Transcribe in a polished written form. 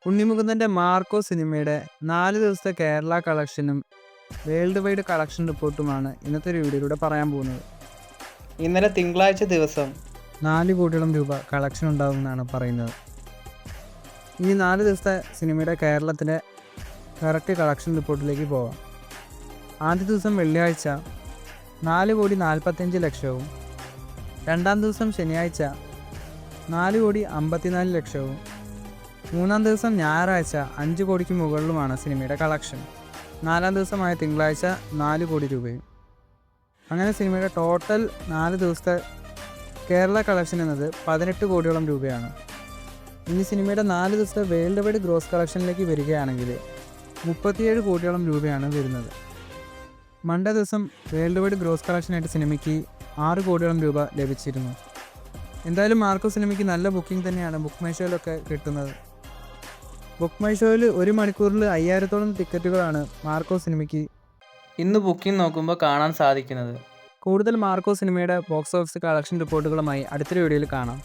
ഉണ്ണിമുകുന്ദൻ്റെ Marco സിനിമയുടെ 4 ദിവസത്തെ കേരള കളക്ഷനും വേൾഡ് വൈഡ് കളക്ഷൻ റിപ്പോർട്ടുമാണ് ഇന്നത്തെ ഒരു വീഡിയോയിലൂടെ പറയാൻ പോകുന്നത്. ഇന്നലെ തിങ്കളാഴ്ച ദിവസം 4 കോടിയോളം രൂപ കളക്ഷൻ ഉണ്ടാകുമെന്നാണ് പറയുന്നത്. ഇനി 4 ദിവസത്തെ സിനിമയുടെ കേരളത്തിലെ കറക്റ്റ് കളക്ഷൻ റിപ്പോർട്ടിലേക്ക് പോകാം. ആദ്യ ദിവസം വെള്ളിയാഴ്ച 4,45,00,000, രണ്ടാം ദിവസം ശനിയാഴ്ച 4,54,00,000, മൂന്നാം ദിവസം ഞായറാഴ്ച 5 കോടിക്ക് മുകളിലുമാണ് സിനിമയുടെ കളക്ഷൻ. നാലാം ദിവസമായ തിങ്കളാഴ്ച 4 കോടി രൂപയും. അങ്ങനെ സിനിമയുടെ ടോട്ടൽ 4 ദിവസത്തെ കേരള കളക്ഷൻ എന്നത് 18 കോടിയോളം രൂപയാണ്. ഇനി സിനിമയുടെ 4 ദിവസത്തെ വേൾഡ് വൈഡ് ഗ്രോസ് കളക്ഷനിലേക്ക് വരികയാണെങ്കിൽ 37 കോടിയോളം രൂപയാണ് വരുന്നത്. മൺഡേ ദിവസം വേൾഡ് വൈഡ് ഗ്രോസ് കളക്ഷനായിട്ട് സിനിമയ്ക്ക് 6 കോടിയോളം രൂപ ലഭിച്ചിരുന്നു. എന്തായാലും മാർക്കോ സിനിമയ്ക്ക് നല്ല ബുക്കിംഗ് തന്നെയാണ് ബുക്ക് മൈ ഷോയിലൊക്കെ കിട്ടുന്നത്. ബുക്ക് മൈ ഷോയിൽ 1 മണിക്കൂറിൽ 5000-ഓളം ടിക്കറ്റുകളാണ് മാർക്കോ സിനിമയ്ക്ക് ഇന്ന് ബുക്കിംഗ് നോക്കുമ്പോൾ കാണാൻ സാധിക്കുന്നത്. കൂടുതൽ മാർക്കോ സിനിമയുടെ ബോക്സ് ഓഫീസ് കളക്ഷൻ റിപ്പോർട്ടുകളുമായി അടുത്തൊരു വീഡിയോയിൽ കാണാം.